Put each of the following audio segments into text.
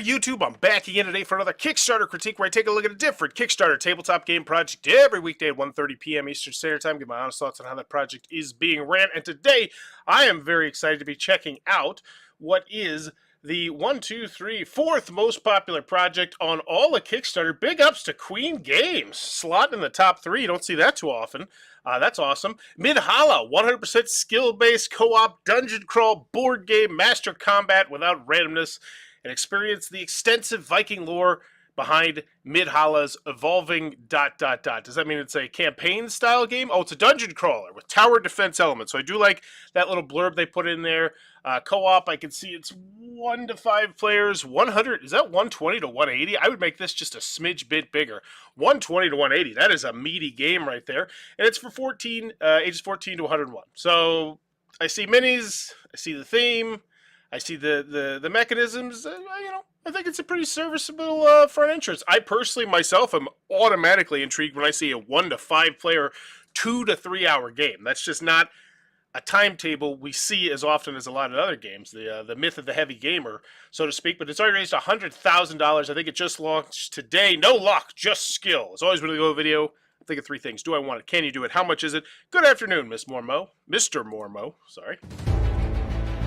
YouTube, I'm back again today for another Kickstarter critique where I take a look at a different Kickstarter tabletop game project every weekday at 1:30 p.m. Eastern Standard Time. Give my honest thoughts on how that project is being ran. And today, I am very excited to be checking out what is the fourth most popular project on all of Kickstarter. Big ups to Queen Games. Slot in the top 3. You don't see that too often. That's awesome. Midhalla, 100% skill-based co-op dungeon crawl board game, master combat without randomness, and experience the extensive Viking lore behind Midhalla's evolving ... Does that mean it's a campaign-style game? Oh, it's a dungeon crawler with tower defense elements. So I do like that little blurb they put in there. Co-op, I can see it's 1 to 5 players. 100, is that 120 to 180? I would make this just a smidge bit bigger. 120 to 180, that is a meaty game right there. And it's for ages 14 to 101. So I see minis, I see the theme, I see the mechanisms. I think it's a pretty serviceable front entrance. I personally, myself, am automatically intrigued when I see a 1 to 5 player, 2 to 3 hour game. That's just not a timetable we see as often as a lot of other games. The myth of the heavy gamer, so to speak. But it's already raised $100,000. I think it just launched today. No luck, just skill. It's always when we go video. I think of 3 things. Do I want it? Can you do it? How much is it? Good afternoon, Miss Mormo. Mr. Mormo, sorry.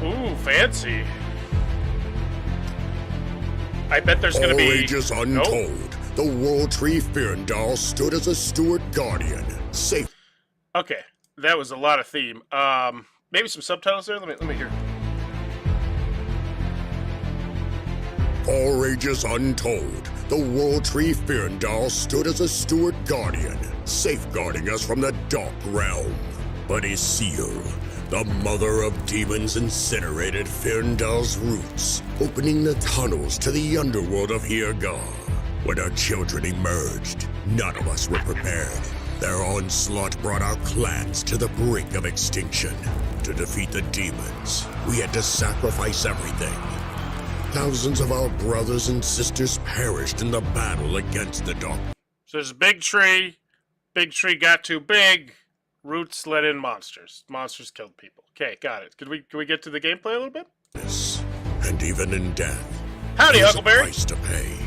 Ooh, fancy. I bet there's going to be... All ages untold, the World Tree Firndal stood as a steward guardian. Safe. Okay, that was a lot of theme. Maybe some subtitles there? Let me hear. All ages untold, the World Tree Firndal stood as a steward guardian, safeguarding us from the dark realm. But Isil, the mother of demons, incinerated Firndal's roots, opening the tunnels to the underworld of Hirgar. When our children emerged, none of us were prepared. Their onslaught brought our clans to the brink of extinction. To defeat the demons, we had to sacrifice everything. Thousands of our brothers and sisters perished in the battle against the dark. So there's a big tree. Big tree got too big. Roots let in monsters. Monsters killed people. Okay, got it. Can we get to the gameplay a little bit? Yes, and even in death, howdy, there's Huckleberry. a price to pay.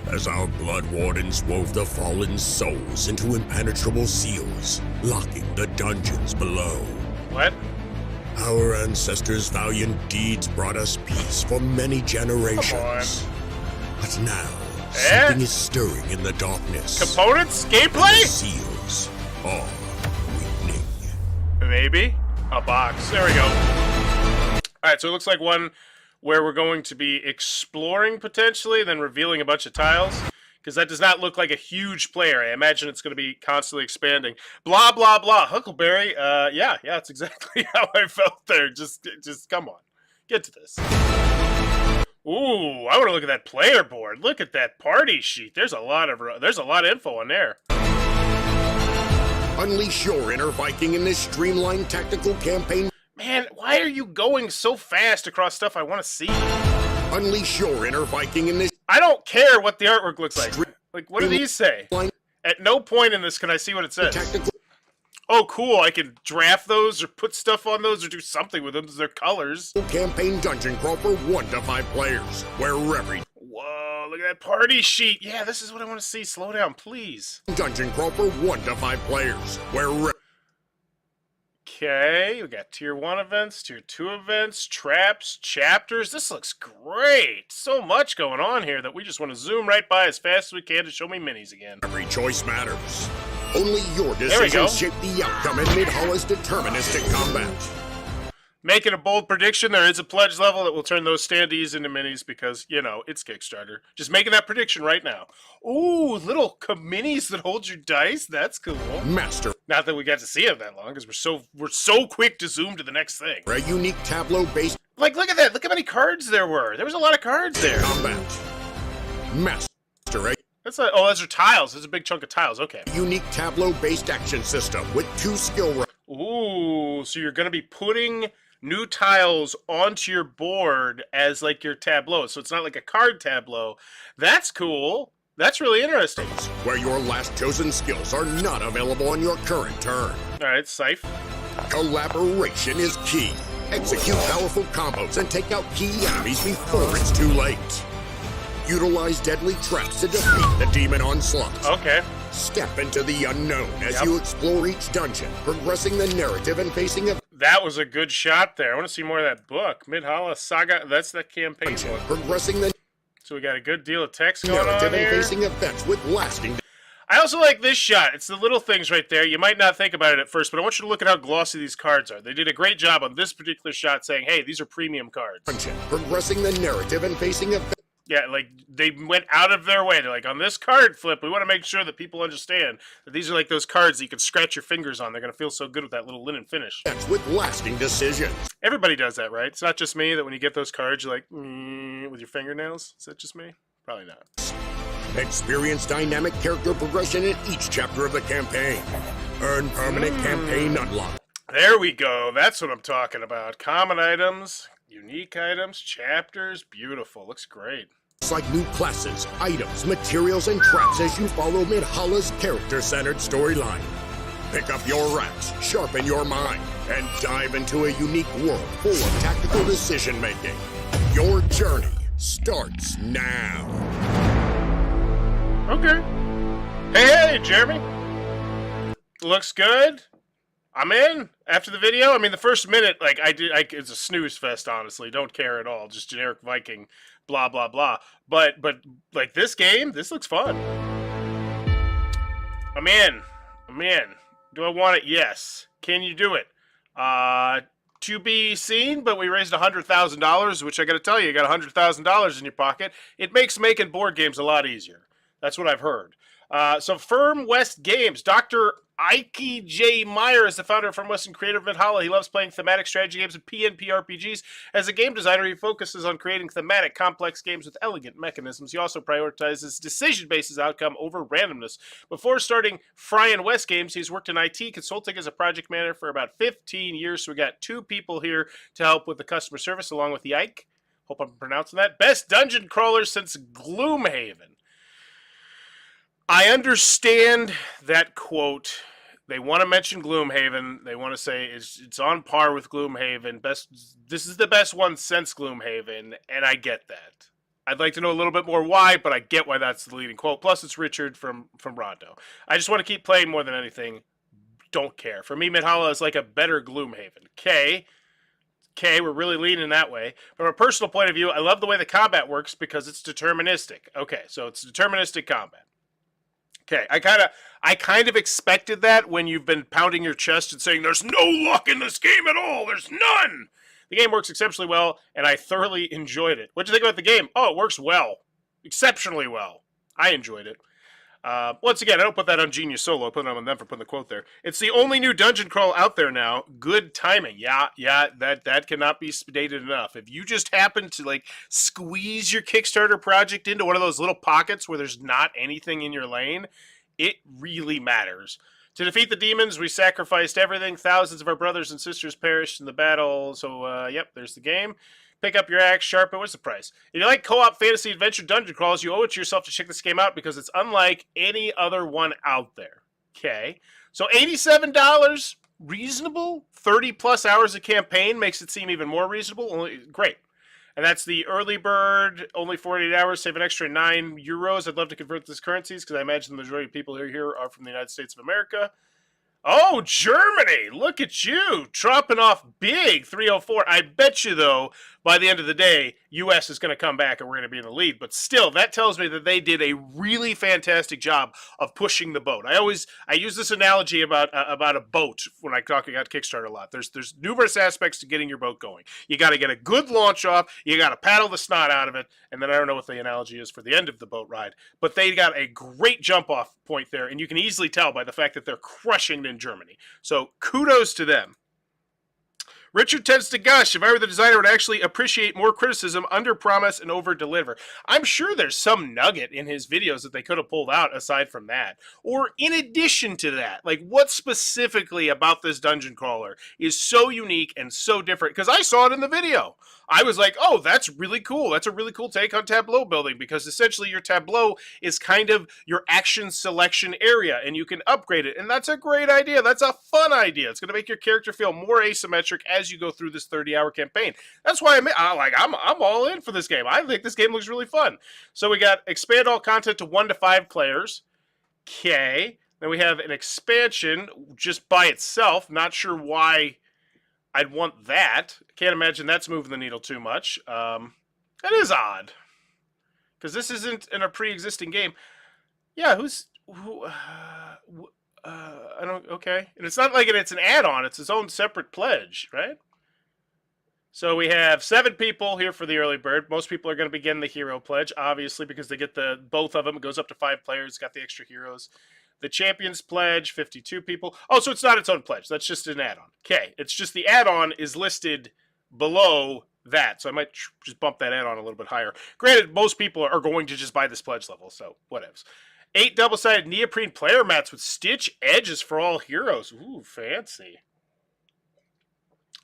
As our blood wardens wove the fallen souls into impenetrable seals, locking the dungeons below. What? Our ancestors' valiant deeds brought us peace for many generations. But now, something is stirring in the darkness. Components? Gameplay? The seals are weakening. Maybe. A box. There we go. Alright, so it looks like one where we're going to be exploring potentially, then revealing a bunch of tiles. Because that does not look like a huge player. I imagine it's going to be constantly expanding. Blah, blah, blah. Huckleberry. Yeah, that's exactly how I felt there. Just come on. Get to this. Ooh, I want to look at that player board. Look at that party sheet. There's a lot of info on there. Unleash your inner Viking in this streamlined tactical campaign. Man, why are you going so fast across stuff I want to see? Unleash your inner Viking in this... I don't care what the artwork looks like. Like, what do these say? At no point in this can I see what it says. Oh, cool. I can draft those or put stuff on those or do something with them. They're colors. Campaign dungeon crawl for 1 to 5 players, where every... Whoa, look at that party sheet. Yeah, this is what I want to see. Slow down, please. Dungeon crawl for 1 to 5 players, where... Okay, we got tier 1 events, tier 2 events, traps, chapters. This looks great. So much going on here that we just want to zoom right by as fast as we can to show me minis again. Every choice matters. Only your decisions shape the outcome in Midhalla's deterministic combat. Making a bold prediction, there is a pledge level that will turn those standees into minis because, it's Kickstarter. Just making that prediction right now. Ooh, little minis that hold your dice. That's cool. Master. Not that we got to see it that long because we're so quick to zoom to the next thing. A unique tableau-based... Like, look at that. Look how many cards there were. There was a lot of cards there. Combat. Master. Those are tiles. There's a big chunk of tiles. Okay. Unique tableau-based action system with 2 skill... Ooh, so you're going to be putting new tiles onto your board as, like, your tableau. So it's not like a card tableau. That's cool. That's really interesting. Where your last chosen skills are not available on your current turn. Alright, safe. Collaboration is key. Execute powerful combos and take out key enemies before it's too late. Utilize deadly traps to defeat the demon onslaught. Okay. Step into the unknown as you explore each dungeon, progressing the narrative and facing a That was a good shot there. I want to see more of that book. Midhalla Saga. That's the campaign book. progressing the So we got a good deal of text going on narrative and here. facing events with lasting. I also like this shot. It's the little things right there. You might not think about it at first, but I want you to look at how glossy these cards are. They did a great job on this particular shot saying, hey, these are premium cards. Progressing the narrative and facing events. Yeah, like they went out of their way. They're like, on this card flip, we want to make sure that people understand that these are like those cards that you can scratch your fingers on. They're going to feel so good with that little linen finish. With lasting decisions. Everybody does that, right? It's not just me that when you get those cards, you're like, with your fingernails. Is that just me? Probably not. Experience dynamic character progression in each chapter of the campaign. Earn permanent campaign unlock. There we go. That's what I'm talking about. Common items, unique items, chapters. Beautiful. Looks great. It's like new classes, items, materials, and traps as you follow Midhalla's character-centered storyline. Pick up your racks, sharpen your mind, and dive into a unique world full of tactical decision-making. Your journey starts now. Okay. Hey, Jeremy. Looks good. I'm in. After the video, I mean, the first minute, like, it's a snooze fest, honestly. Don't care at all. Just generic Viking, blah, blah, blah. But, like, this game, this looks fun. I'm in. Do I want it? Yes. Can you do it? To be seen, but we raised $100,000, which I got to tell you got $100,000 in your pocket. It makes making board games a lot easier. That's what I've heard. So Firm West Games, Dr. Ike J. Meyer is the founder of Firm West and creator of Midhalla. He loves playing thematic strategy games and PNP RPGs. As a game designer, he focuses on creating thematic, complex games with elegant mechanisms. He also prioritizes decision-based outcome over randomness. Before starting Fry and West Games, he's worked in IT consulting as a project manager for about 15 years. So we got two people here to help with the customer service, along with the Ike. Hope I'm pronouncing that. Best dungeon crawler since Gloomhaven. I understand that quote. They want to mention Gloomhaven. They want to say it's on par with Gloomhaven. This is the best one since Gloomhaven, and I get that. I'd like to know a little bit more why, but I get why that's the leading quote. Plus, it's Richard from Rondo. I just want to keep playing more than anything. Don't care. For me, Midhalla is like a better Gloomhaven. Okay, we're really leaning that way. From a personal point of view, I love the way the combat works because it's deterministic. Okay, so it's deterministic combat. Okay, I kind of expected that when you've been pounding your chest and saying there's no luck in this game at all. There's none. The game works exceptionally well, and I thoroughly enjoyed it. What did you think about the game? Oh, it works well. Exceptionally well. I enjoyed it. Once again, I don't put that on Genius Solo. I put it on them for putting the quote there. It's the only new dungeon crawl out there now. Good timing. Yeah, that cannot be stated enough. If you just happen to, like, squeeze your Kickstarter project into one of those little pockets where there's not anything in your lane, it really matters. To defeat the demons, we sacrificed everything. Thousands of our brothers and sisters perished in the battle. So, yep, there's the game. Pick up your axe, sharpen. What's the price? If you like co-op fantasy adventure dungeon crawls, you owe it to yourself to check this game out because it's unlike any other one out there. Okay, so $87, reasonable. 30+ hours of campaign makes it seem even more reasonable. Great. And that's the early bird, only 48 hours, save an extra €9. I'd love to convert this currencies because I imagine the majority of people here are from the United States of America. Oh, Germany! Look at you! Dropping off big, 304. I bet you, though, by the end of the day, U.S. is going to come back and we're going to be in the lead. But still, that tells me that they did a really fantastic job of pushing the boat. I use this analogy about a boat when I talk about Kickstarter a lot. There's numerous aspects to getting your boat going. You got to get a good launch off. You got to paddle the snot out of it. And then I don't know what the analogy is for the end of the boat ride. But they got a great jump-off point there. And you can easily tell by the fact that they're crushing in Germany. So kudos to them. Richard tends to gush. If I were the designer, I would actually appreciate more criticism, under-promise, and over-deliver. I'm sure there's some nugget in his videos that they could have pulled out aside from that. Or in addition to that, like what specifically about this dungeon crawler is so unique and so different? Because I saw it in the video. I was like, oh, that's really cool. That's a really cool take on tableau building because essentially your tableau is kind of your action selection area and you can upgrade it. And that's a great idea. That's a fun idea. It's going to make your character feel more asymmetric as as you go through this 30-hour campaign. That's why I'm all in for this game. I think this game looks really fun. So we got expand all content to 1 to 5 players. Okay. Then we have an expansion just by itself. Not sure why I'd want that. Can't imagine that's moving the needle too much. That is odd. Because this isn't in a pre-existing game. Yeah, I don't, okay. And it's not like it's an add-on. It's its own separate pledge, right? So we have 7 people here for the early bird. Most people are going to be getting the hero pledge, obviously, because they get both of them. It goes up to 5 players. Got the extra heroes. The champions pledge, 52 people. Oh, so it's not its own pledge. That's just an add-on. Okay, it's just the add-on is listed below that. So I might just bump that add-on a little bit higher. Granted, most people are going to just buy this pledge level, so whatevs. 8 double-sided neoprene player mats with stitch edges for all heroes. Ooh, fancy.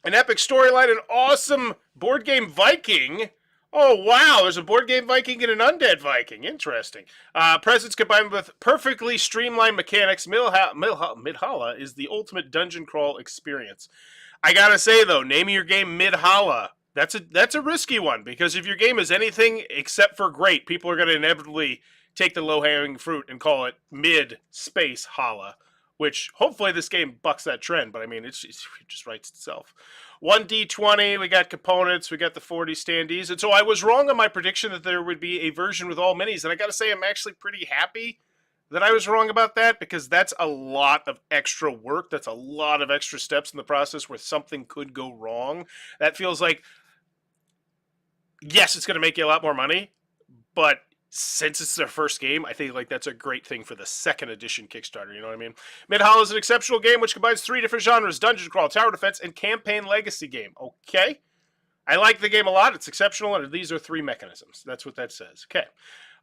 An epic storyline, an awesome board game Viking. Oh, wow, there's a board game Viking and an undead Viking. Interesting. Presents combined with perfectly streamlined mechanics. Midhalla is the ultimate dungeon crawl experience. I gotta say, though, naming your game Midhalla, that's a risky one, because if your game is anything except for great, people are going to inevitably take the low-hanging fruit and call it mid-space-holla, which hopefully this game bucks that trend, but I mean, it just writes itself. 1d20, we got components, we got the 40 standees, and so I was wrong on my prediction that there would be a version with all minis, and I gotta say I'm actually pretty happy that I was wrong about that, because that's a lot of extra work, that's a lot of extra steps in the process where something could go wrong. That feels like, yes, it's going to make you a lot more money, but since it's their first game, I think like that's a great thing for the second edition Kickstarter, you know what I mean? Midhalla is an exceptional game which combines 3 different genres: dungeon crawl, tower defense, and campaign legacy game. Okay. I like the game a lot. It's exceptional, and these are 3 mechanisms. That's what that says. Okay.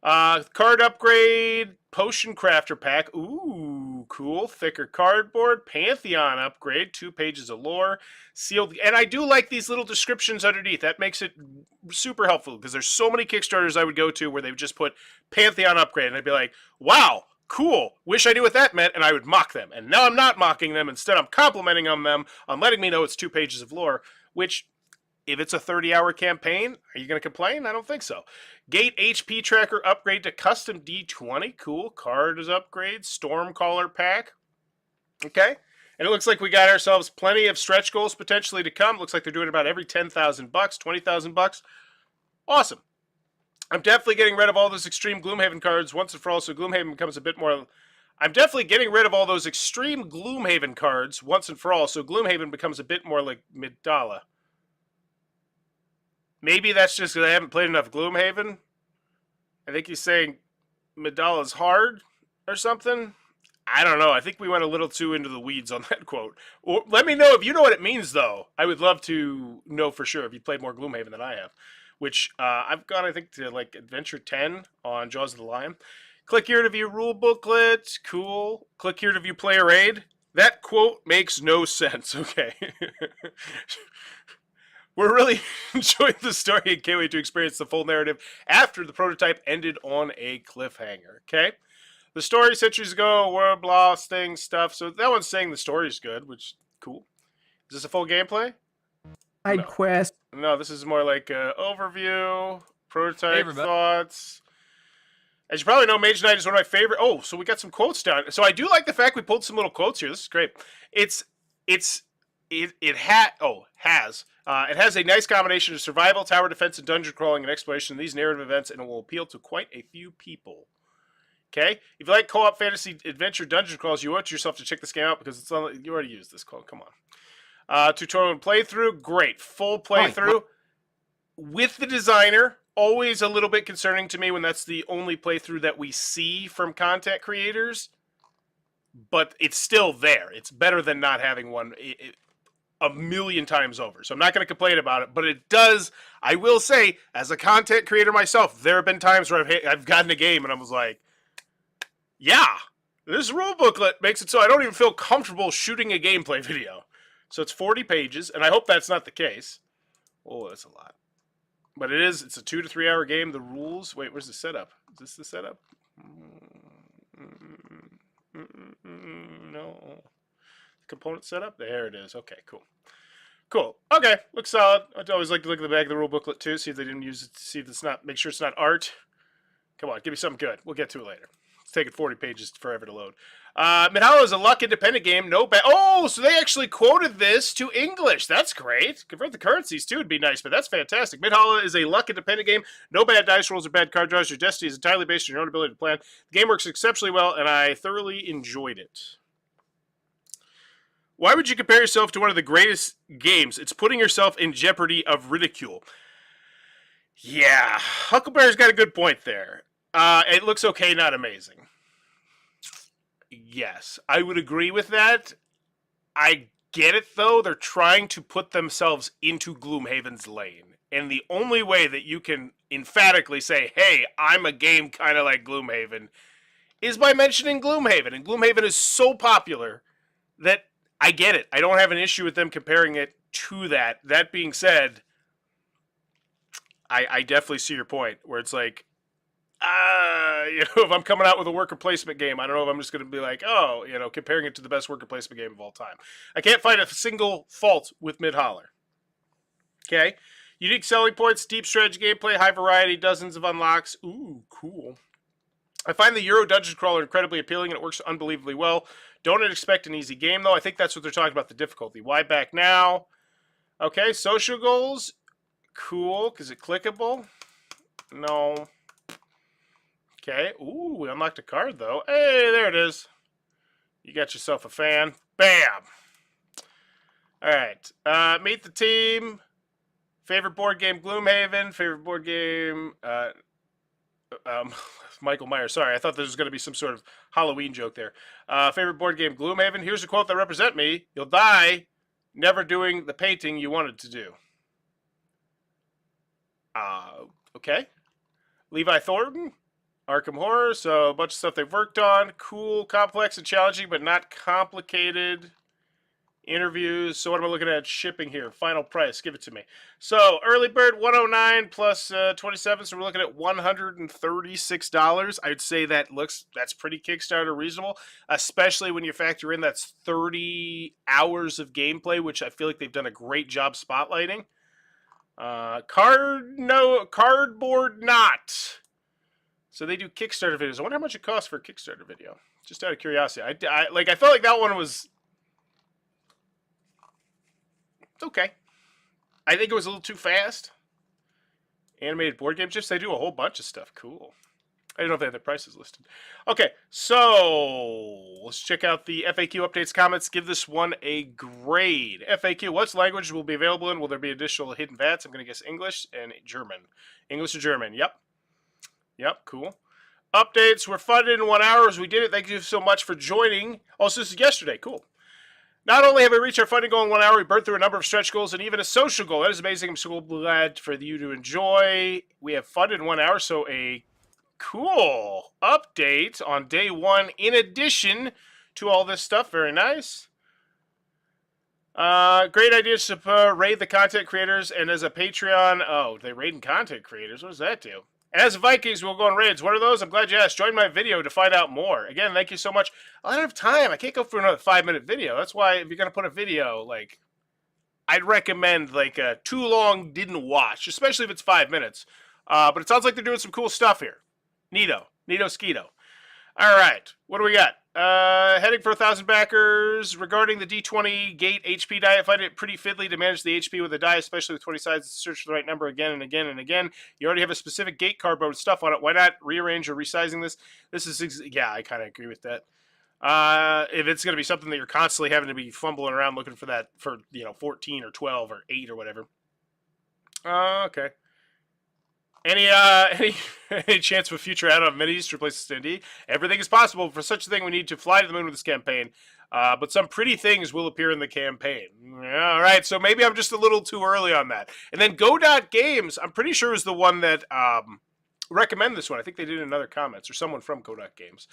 Card upgrade, potion crafter pack. Ooh, cool. Thicker cardboard, Pantheon upgrade, 2 pages of lore, sealed. And I do like these little descriptions underneath. That makes it super helpful, because there's so many Kickstarters I would go to where they would just put Pantheon upgrade, and I'd be like, wow, cool. Wish I knew what that meant, and I would mock them. And now I'm not mocking them. Instead, I'm complimenting on them on letting me know it's 2 pages of lore, which, if it's a 30-hour campaign, are you going to complain? I don't think so. Gate HP tracker upgrade to custom D20. Cool. Card is upgrade. Stormcaller pack. Okay. And it looks like we got ourselves plenty of stretch goals potentially to come. Looks like they're doing about every $10,000, $20,000. Awesome. I'm definitely getting rid of all those extreme Gloomhaven cards once and for all, so Gloomhaven becomes a bit more... I'm definitely getting rid of all those extreme Gloomhaven cards once and for all, so Gloomhaven becomes a bit more like Midhalla. Maybe that's just because I haven't played enough Gloomhaven. I think he's saying Midhalla's hard or something. I don't know. I think we went a little too into the weeds on that quote. Or, let me know if you know what it means, though. I would love to know for sure if you played more Gloomhaven than I have. Which I've got, I think, to like Adventure 10 on Jaws of the Lion. Click here to view rule booklet. Cool. Click here to view player aid. That quote makes no sense. Okay. We're really enjoying the story and can't wait to experience the full narrative after the prototype ended on a cliffhanger. Okay? The story centuries ago, world lost things, stuff. So that one's saying the story's good, which is cool. Is this a full gameplay? Side quest. No, this is more like overview, prototype thoughts. As you probably know, Mage Knight is one of my favorite. Oh, so we got some quotes down. So I do like the fact we pulled some little quotes here. This is great. It has a nice combination of survival, tower defense, and dungeon crawling and exploration in these narrative events, and it will appeal to quite a few people. Okay? If you like co-op fantasy adventure dungeon crawls, you owe it to yourself to check this game out, because it's you already used this quote. Come on. Tutorial and playthrough. Great. Full playthrough. With the designer. Always a little bit concerning to me when that's the only playthrough that we see from content creators. But it's still there. It's better than not having one a million times over. So I'm not going to complain about it. But it does, I will say, as a content creator myself, there have been times where I've gotten a game and I was like, yeah, this rule booklet makes it so I don't even feel comfortable shooting a gameplay video. So it's 40 pages, and I hope that's not the case. Oh, that's a lot. But it's a 2 to 3 hour game. The rules, wait, where's the setup? Is this the setup? No. Component setup? There it is. Okay, cool. Cool. Okay, looks solid. I'd always like to look at the back of the rule booklet too, see if they didn't use it, see if it's not, make sure it's not art. Come on, give me something good. We'll get to it later. It's taking 40 pages forever to load. Midhalla is a luck independent game. No bad. Oh, so they actually quoted this to English. That's great. Convert the currencies too would be nice, but that's fantastic. Midhalla is a luck independent game. No bad dice rolls or bad card draws. Your destiny is entirely based on your own ability to plan. The game works exceptionally well, and I thoroughly enjoyed it. Why would you compare yourself to one of the greatest games? It's putting yourself in jeopardy of ridicule. Yeah, Huckleberry's got a good point there. It looks okay, not amazing. Yes, I would agree with that. I get it, though. They're trying to put themselves into Gloomhaven's lane. And the only way that you can emphatically say, hey, I'm a game kind of like Gloomhaven, is by mentioning Gloomhaven. And Gloomhaven is so popular that I get it. I don't have an issue with them comparing it to that. That being said, I definitely see your point, where it's like, if I'm coming out with a worker placement game, I don't know if I'm just going to be like, oh, comparing it to the best worker placement game of all time. I can't find a single fault with Midhalla. Okay. Unique selling points, deep strategy gameplay, high variety, dozens of unlocks. Ooh, cool. I find the Euro Dungeon Crawler incredibly appealing, and it works unbelievably well. Don't expect an easy game, though. I think that's what they're talking about, the difficulty. Why back now? Okay, social goals. Cool. Is it clickable? No. Okay. Ooh, we unlocked a card, though. Hey, there it is. You got yourself a fan. Bam! All right. Meet the team. Favorite board game, Gloomhaven. Favorite board game, Michael Myers. Sorry, I thought there was going to be some sort of Halloween joke there. Favorite board game, Gloomhaven. Here's a quote that represents me. You'll die never doing the painting you wanted to do. Okay. Levi Thornton. Arkham Horror. So a bunch of stuff they've worked on. Cool, complex, and challenging, but not complicated. Interviews. So what am I looking at? Shipping here. Final price. Give it to me. So early bird 109 plus 27. So we're looking at $136. I'd say that's pretty Kickstarter reasonable, especially when you factor in that's 30 hours of gameplay, which I feel like they've done a great job spotlighting. Cardboard Not. So they do Kickstarter videos. I wonder how much it costs for a Kickstarter video. Just out of curiosity. I felt like that one was okay. I think it was a little too fast. Animated board game chips. They do a whole bunch of stuff. Cool. I didn't know if they had their prices listed. Okay, so let's check out the FAQ updates, comments. Give this one a grade. FAQ, what language will be available in? Will there be additional hidden VATs? I'm going to guess English and German. English or German, yep. Yep, cool. Updates, we're funded in 1 hour as we did it. Thank you so much for joining. Also, this is yesterday, cool. Not only have we reached our funding goal in 1 hour, we burned through a number of stretch goals and even a social goal. That is amazing. I'm so glad for you to enjoy. We have funded in 1 hour, so a cool update on day one in addition to all this stuff. Very nice. Great idea to raid the content creators, and as a Patreon, oh, they raiding content creators. What does that do? As Vikings, we'll go on raids. What are those? I'm glad you asked. Join my video to find out more. Again, thank you so much. I don't have time. I can't go for another 5-minute video. That's why if you're going to put a video, I'd recommend, a too long didn't watch, especially if it's 5 minutes. But it sounds like they're doing some cool stuff here. Neato Skeeto. All right. What do we got? Heading for 1,000 backers. Regarding the D20 gate HP die, I find it pretty fiddly to manage the HP with a die, especially with 20 sides. Search for the right number again and again and again. You already have a specific gate cardboard with stuff on it. Why not rearrange or resizing this? Yeah, I kind of agree with that. If it's going to be something that you're constantly having to be fumbling around looking for that for 14 or 12 or 8 or whatever. Okay. Any chance of a future add-on minis to replace the standee? Everything is possible. For such a thing, we need to fly to the moon with this campaign. But some pretty things will appear in the campaign. All right, so maybe I'm just a little too early on that. And then Go.Games, I'm pretty sure is the one that recommended this one. I think they did in other comments, or someone from Go.Games.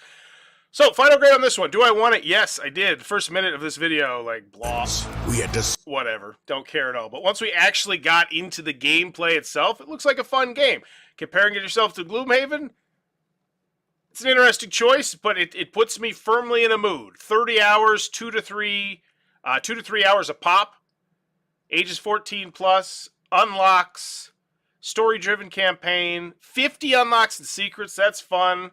So, final grade on this one. Do I want it? Yes, I did. First minute of this video, blah. We had to... Whatever. Don't care at all. But once we actually got into the gameplay itself, it looks like a fun game. Comparing it yourself to Gloomhaven, it's an interesting choice, but it puts me firmly in a mood. 30 hours, 2 to 3 hours a pop. ages 14 plus, unlocks, story-driven campaign, 50 unlocks and secrets. That's fun.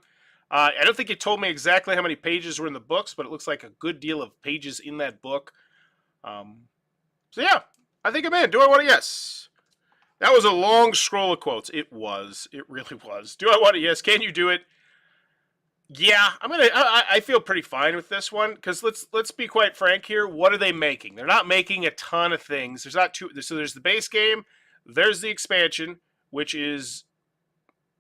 I don't think it told me exactly how many pages were in the books, but it looks like a good deal of pages in that book. So yeah, I think I'm in. Do I want a yes? That was a long scroll of quotes. It was. It really was. Do I want a yes? Can you do it? Yeah, I feel pretty fine with this one because let's be quite frank here. What are they making? They're not making a ton of things. There's not two. So there's the base game. There's the expansion, which is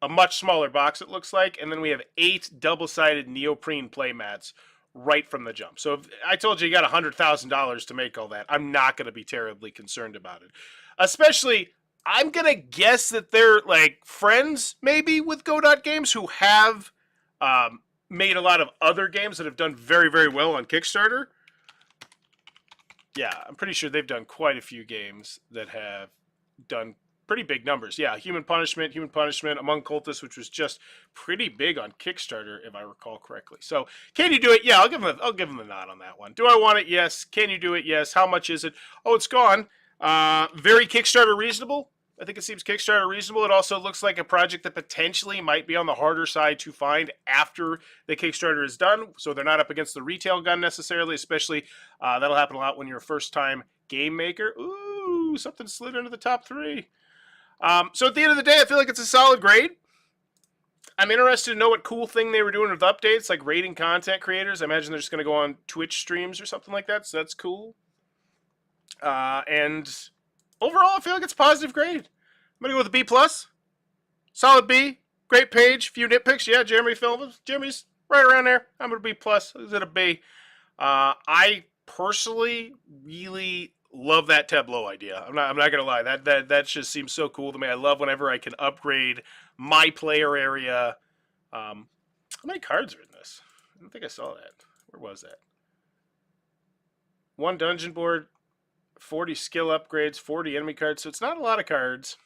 a much smaller box, it looks like, and then we have 8 double-sided neoprene playmats right from the jump. So if I told you you got $100,000 to make all that, I'm not going to be terribly concerned about it. Especially, I'm going to guess that they're like friends maybe with Go.Games who have made a lot of other games that have done very, very well on Kickstarter. Yeah, I'm pretty sure they've done quite a few games that have done pretty big numbers. Yeah, Human Punishment, Among Cultists, which was just pretty big on Kickstarter, if I recall correctly. So, can you do it? Yeah, I'll give them the nod on that one. Do I want it? Yes. Can you do it? Yes. How much is it? Oh, it's gone. Very Kickstarter reasonable. I think it seems Kickstarter reasonable. It also looks like a project that potentially might be on the harder side to find after the Kickstarter is done. So they're not up against the retail gun necessarily, especially that'll happen a lot when you're a first-time game maker. Ooh, something slid into the top 3. So at the end of the day, I feel like it's a solid grade. I'm interested to know what cool thing they were doing with updates, like rating content creators. I imagine they're just going to go on Twitch streams or something like that, so that's cool. And overall, I feel like it's a positive grade. I'm going to go with a B+. Solid B. Great page. Few nitpicks. Yeah, Jeremy's right around there. I'm going to B+. Is it a B? I personally really love that tableau idea. I'm not gonna lie. That just seems so cool to me. I love whenever I can upgrade my player area. How many cards are in this? I don't think I saw that. Where was that? 1 dungeon board, 40 skill upgrades, 40 enemy cards. So it's not a lot of cards.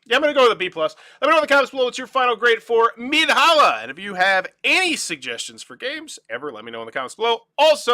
Yeah, I'm going to go with a B+. Let me know in the comments below what's your final grade for Midhalla. And if you have any suggestions for games, ever, let me know in the comments below. Also,